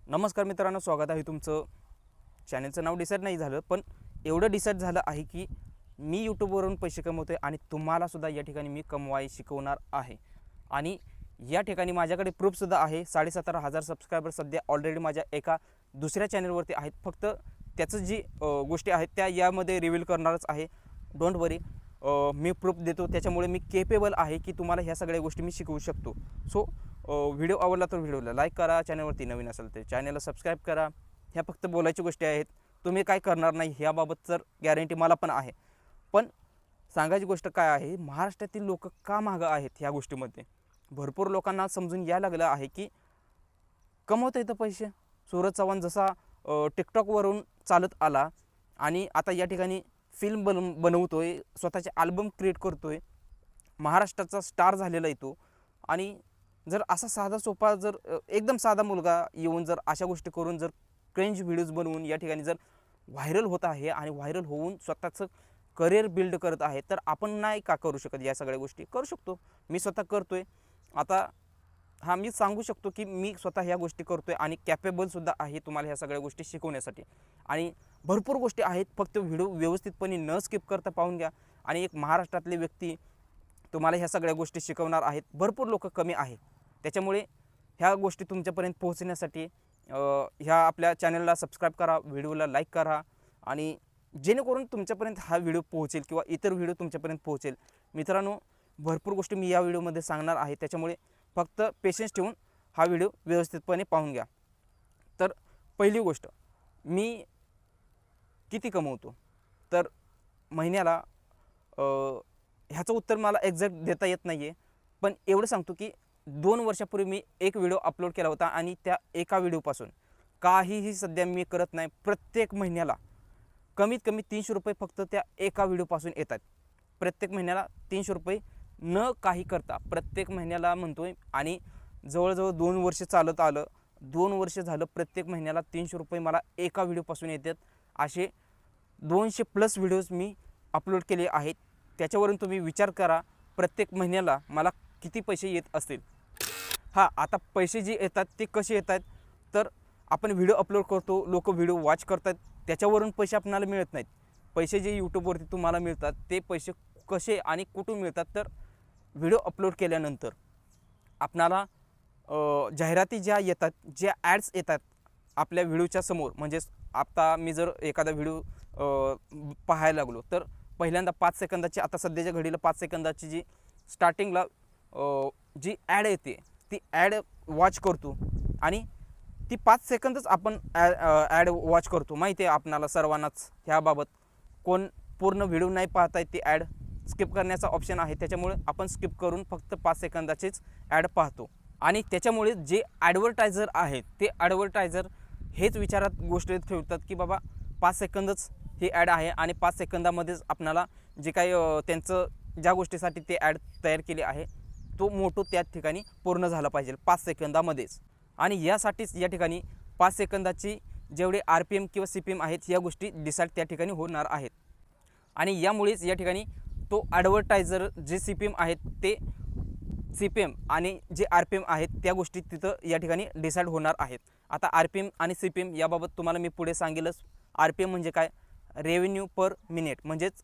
नमस्कार मित्रांनो, स्वागत आहे तुमचं. चॅनलचं नाव डिसाईड नाही झालं, पण एवढं डिसाईड झालं आहे की मी यूट्यूबवरून पैसे कमवतो आहे आणि तुम्हालासुद्धा या ठिकाणी मी कमवाय शिकवणार आहे. आणि या ठिकाणी माझ्याकडे प्रूफसुद्धा आहे. 17,500 सबस्क्रायबर सध्या ऑलरेडी माझ्या एका दुसऱ्या चॅनलवरती आहेत. फक्त त्याचं जी गोष्टी आहेत त्या यामध्ये रिव्हील करणारच आहे. डोंट वरी, मी प्रूफ देतो. त्याच्यामुळे मी केपेबल आहे की तुम्हाला ह्या सगळ्या गोष्टी मी शिकवू शकतो. सो व्हिडिओ आवडला तर व्हिडिओला लाईक करा, चॅनलवरती नवीन असेल तर चॅनलला सबस्क्राईब करा. ह्या फक्त बोलायची गोष्टी आहेत, तुम्ही काय करणार नाही ह्याबाबत तर गॅरंटी मला पण आहे. पण सांगायची गोष्ट काय आहे, महाराष्ट्रातील लोक का मागं आहेत ह्या गोष्टीमध्ये. भरपूर लोकांना समजून यायला लागलं आहे की कमवता येतं पैसे. सूरज चव्हाण जसा टिकटॉकवरून चालत आला आणि आता या ठिकाणी फिल्म बनवतोय, स्वतःचे अल्बम क्रिएट करतोय, महाराष्ट्राचा स्टार झालेला आहे तो. आणि जर असा साधा सोपा जर एकदम साधा मुलगा येऊन जर अशा गोष्टी करून जर क्रेंज व्हिडिओज बनवून या ठिकाणी जर व्हायरल होत आहे आणि व्हायरल होऊन स्वतःचं करिअर बिल्ड करत आहे, तर आपण नाही का करू शकत? या सगळ्या गोष्टी करू शकतो. मी स्वतः करतो आहे. आता मी सांगू शकतो की मी स्वतः ह्या गोष्टी करतो आहे आणि कॅपेबलसुद्धा आहे तुम्हाला ह्या सगळ्या गोष्टी शिकवण्यासाठी. आणि भरपूर गोष्टी आहेत, फक्त व्हिडिओ व्यवस्थितपणे न स्किप करता पाहून घ्या. आणि एक महाराष्ट्रातले व्यक्ती तुम्हाला ह्या सगळ्या गोष्टी शिकवणार आहेत. भरपूर लोक कमी आहेत, त्याच्यामुळे ह्या गोष्टी तुमच्यापर्यंत पोहोचण्यासाठी ह्या आपल्या चॅनलला सबस्क्राईब करा, व्हिडिओला लाईक करा. आणि जेणेकरून तुमच्यापर्यंत हा व्हिडिओ पोहोचेल किंवा इतर व्हिडिओ तुमच्यापर्यंत पोहोचेल. मित्रांनो, भरपूर गोष्टी मी या व्हिडिओमध्ये सांगणार आहे, त्याच्यामुळे फक्त पेशन्स ठेवून हा व्हिडिओ व्यवस्थितपणे पाहून घ्या. तर पहिली गोष्ट, मी किती कमवतो? तर महिन्याला ह्याचं उत्तर मला एक्झॅक्ट देता येत नाही आहे, पण एवढं सांगतो की 2 वर्षापूर्वी मी एक व्हिडिओ अपलोड केला होता आणि त्या एका व्हिडिओपासून काहीही सध्या मी करत नाही. प्रत्येक महिन्याला कमीत कमी 300 रुपये फक्त त्या एका व्हिडिओपासून येतात. प्रत्येक महिन्याला 300 रुपये न काही करता प्रत्येक महिन्याला म्हणतोय. आणि जवळजवळ 2 वर्ष चालत आलं, 2 वर्ष झालं, प्रत्येक महिन्याला 300 रुपये मला एका व्हिडिओपासून येतात. असे 200+ व्हिडिओज मी अपलोड केले आहेत. त्याच्यावरून तुम्ही विचार करा, प्रत्येक महिन्याला मला किती पैसे येत असतील. आता पैसे जे येतात ते कसे येतात? तर आपण व्हिडिओ अपलोड करतो, लोक व्हिडिओ वॉच करतात, त्याच्यावरून पैसे आपल्याला मिळत नाहीत. पैसे जे यूट्यूबवरती तुम्हाला मिळतात ते पैसे कसे आणि कुठून मिळतात? तर व्हिडिओ अपलोड केल्यानंतर आपणाला जाहिराती ज्या येतात, ज्या ॲड्स येतात आपल्या व्हिडिओच्या समोर. म्हणजेच आता मी जर एखादा व्हिडिओ पाहायला लागलो तर पहिल्यांदा 5 सेकंदाची, आता सध्याच्या घडीला 5 सेकंदाची जी स्टार्टिंगला जी ॲड येते ती ॲड वॉच करतो. आणि ती 5 सेकंदच आपण ॲड वॉच करतो. माहिती आहे आपणाला सर्वांनाच ह्याबाबत. कोण पूर्ण व्हिडिओ नाही पाहत आहे, ती ॲड स्किप करण्याचा ऑप्शन आहे, त्याच्यामुळे आपण स्किप करून फक्त 5 सेकंदाचीच ॲड पाहतो. आणि त्याच्यामुळे जे ॲडव्हर्टायझर आहेत ते ॲडव्हर्टायझर हेच विचारात गोष्ट ठेवतात की बाबा 5 सेकंदच ही ॲड आहे आणि 5 सेकंदामध्येच आपणाला जे काही त्यांचं ज्या गोष्टीसाठी ते ॲड तयार केली आहे तो मोठो त्या ठिकाणी पूर्ण झाला पाहिजे 5 सेकंदामध्येच. आणि यासाठीच या ठिकाणी 5 सेकंदाची जेवढे RPM किंवा CPM आहेत या गोष्टी डिसाईड त्या ठिकाणी होणार आहेत. आणि यामुळेच या ठिकाणी तो ॲडव्हर्टायझर जे CPM आहेत ते CPM आणि जे RPM आहेत त्या गोष्टी तिथं या ठिकाणी डिसाईड होणार आहेत. आता RPM आणि CPM याबाबत तुम्हाला मी पुढे सांगेलच. RPM म्हणजे काय? Revenue per minute. म्हणजेच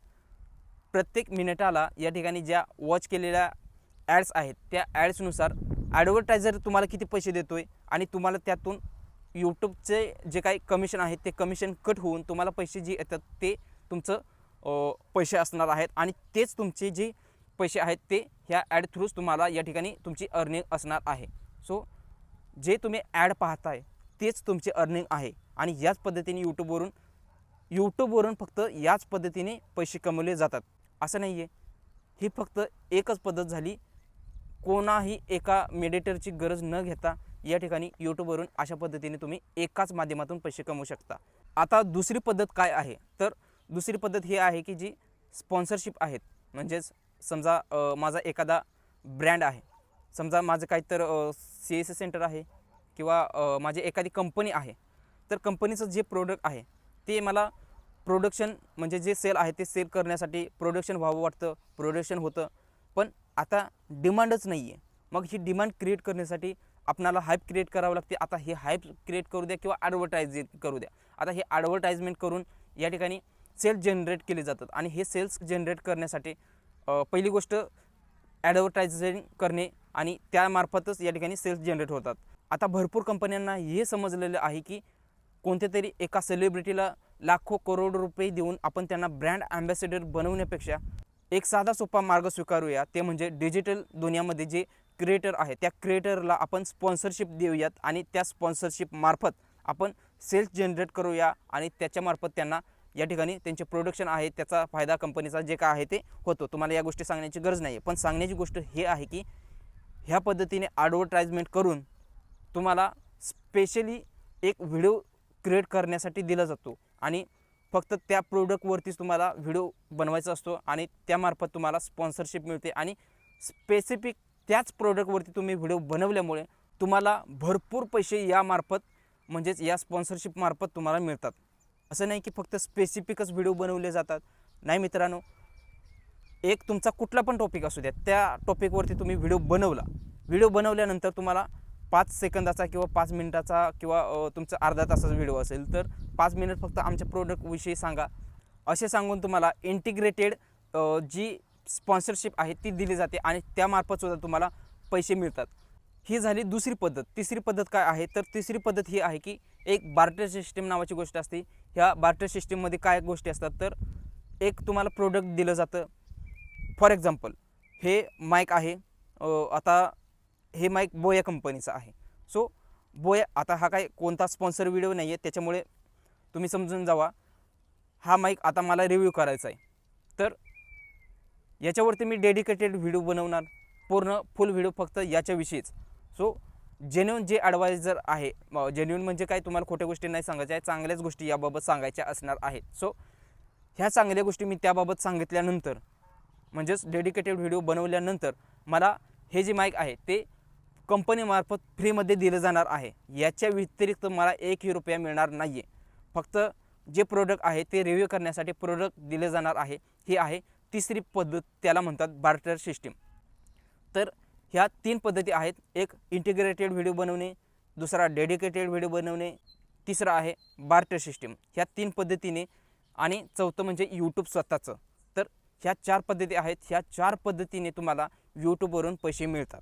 प्रत्येक मिनिटाला या ठिकाणी ज्या वॉच केलेल्या ॲड्स आहेत त्या ॲड्सनुसार ॲडव्हर्टायझर तुम्हाला किती पैसे देतो आहे आणि तुम्हाला त्यातून यूट्यूबचे जे काही कमिशन आहे ते कमिशन कट होऊन तुम्हाला पैसे जे येतात ते तुमचं पैसे असणार आहेत. आणि तेच तुमचे जे पैसे आहेत ते ह्या ॲड थ्रूच तुम्हाला या ठिकाणी तुमची अर्निंग असणार आहे. सो जे तुम्ही ॲड पाहताय तेच तुमचे अर्निंग आहे. आणि याच पद्धतीने यूट्यूबवरून फक्त याच पद्धतीने पैसे कमवले जातात असं नाही आहे. ही फक्त एकच पद्धत झाली. कोणाही एका मेडिटेटरची गरज न घेता या ठिकाणी यूट्यूबवरून अशा पद्धतीने तुम्ही एकाच माध्यमातून पैसे कमवू शकता. आता दुसरी पद्धत काय आहे? तर दुसरी पद्धत ही आहे की जी स्पॉन्सरशिप आहेत. म्हणजेच समजा माझा एखादा ब्रँड आहे, समजा माझं काहीतर CSC सेंटर आहे किंवा माझी एखादी कंपनी आहे, तर कंपनीचं जे प्रोडक्ट आहे ते मला प्रोडक्शन म्हणजे जे सेल आहे ते सेल करण्यासाठी प्रोडक्शन व्हावं वाटतं, प्रोडक्शन होतं, पण आता डिमांडच नाही आहे. मग ही डिमांड क्रिएट करण्यासाठी आपणाला हाईप क्रिएट करावं लागते. आता हे हाईप क्रिएट करू द्या किंवा ॲडव्हर्टायझिंग करू द्या. आता हे ॲडव्हर्टाइजमेंट करून या ठिकाणी सेल्स जनरेट केले जातात आणि हे सेल्स जनरेट करण्यासाठी पहिली गोष्ट ॲडव्हर्टायझिंग करणे आणि त्यामार्फतच या ठिकाणी सेल्स जनरेट होतात. आता भरपूर कंपन्यांना हे समजलेलं आहे की कोणत्या तरी एका सेलिब्रिटीला लाखो करोड रुपये देऊन आपण त्यांना ब्रँड ॲम्बॅसेडर बनवण्यापेक्षा एक साधा सोपा मार्ग स्वीकारूया, ते म्हणजे डिजिटल दुनियामध्ये जे क्रिएटर आहे त्या क्रिएटरला आपण स्पॉन्सरशिप देऊयात आणि त्या स्पॉन्सरशिप मार्फत आपण सेल्स जनरेट करूया आणि त्याच्यामार्फत त्यांना या ठिकाणी त्यांचे प्रोडक्शन आहे त्याचा फायदा कंपनीचा जे काय आहे ते होतो. तुम्हाला या गोष्टी सांगण्याची गरज नाही आहे, पण सांगण्याची गोष्ट हे आहे की ह्या पद्धतीने ॲडव्हर्टाइजमेंट करून तुम्हाला स्पेशली एक व्हिडिओ क्रिएट करण्यासाठी दिला जातो आणि फक्त त्या प्रोडक्टवरतीच तुम्हाला व्हिडिओ बनवायचा असतो आणि त्यामार्फत तुम्हाला स्पॉन्सरशिप मिळते आणि स्पेसिफिक त्याच प्रोडक्टवरती तुम्ही व्हिडिओ बनवल्यामुळे तुम्हाला भरपूर पैसे यामार्फत म्हणजेच या स्पॉन्सरशिपमार्फत तुम्हाला मिळतात. असं नाही की फक्त स्पेसिफिकच व्हिडिओ बनवले जातात. नाही मित्रांनो, एक तुमचा कुठला पण टॉपिक असू द्या, त्या टॉपिकवरती तुम्ही व्हिडिओ बनवल्यानंतर तुम्हाला 5 सेकंदाचा किंवा 5 मिनिटाचा किंवा तुमचा अर्धा तासाचा व्हिडिओ असेल तर 5 मिनिट फक्त आमच्या प्रोडक्टविषयी सांगा असे सांगून तुम्हाला इंटिग्रेटेड जी स्पॉन्सरशिप आहे ती दिली जाते आणि त्यामार्फतसुद्धा तुम्हाला पैसे मिळतात. ही झाली दुसरी पद्धत. तिसरी पद्धत काय आहे तर तिसरी पद्धत ही आहे की एक बार्टर सिस्टीम नावाची गोष्ट असते. ह्या बार्टर सिस्टीममध्ये काय गोष्टी असतात तर एक तुम्हाला प्रोडक्ट दिलं जातं. फॉर एक्झाम्पल हे माईक आहे, आता हे माईक बोया कंपनीचं आहे. सो बोया, आता हा काय कोणता स्पॉन्सर व्हिडिओ नाही आहे त्याच्यामुळे तुम्ही समजून जावा. हा माईक आता मला रिव्ह्यू करायचा आहे तर याच्यावरती मी डेडिकेटेड व्हिडिओ बनवणार, पूर्ण फुल व्हिडिओ फक्त याच्याविषयीच. सो जेन्युइन जे ॲडवायझर आहे, जेन्युइन म्हणजे काय, तुम्हाला खोट्या गोष्टी नाही सांगायच्या आहे, चांगल्याच गोष्टी याबाबत सांगायच्या असणार आहेत. सो ह्या चांगल्या गोष्टी मी त्याबाबत सांगितल्यानंतर म्हणजेच डेडिकेटेड व्हिडिओ बनवल्यानंतर मला हे जे माईक आहे ते कंपनीमार्फत फ्रीमध्ये दिलं जाणार आहे. याच्या व्यतिरिक्त मला 1ही रुपया मिळणार नाही आहे. फक्त जे प्रोडक्ट आहे ते रिव्ह्यू करण्यासाठी प्रोडक्ट दिले जाणार आहे. ही आहे तिसरी पद्धत, त्याला म्हणतात बार्टर सिस्टीम. तर ह्या 3 पद्धती आहेत. एक इंटिग्रेटेड व्हिडिओ बनवणे, दुसरा डेडिकेटेड व्हिडिओ बनवणे, तिसरा आहे बार्टर सिस्टीम. ह्या 3 पद्धतीने आणि चौथं म्हणजे यूट्यूब स्वतःचं. तर ह्या 4 पद्धती आहेत. ह्या 4 पद्धतीने तुम्हाला यूट्यूबवरून पैसे मिळतात.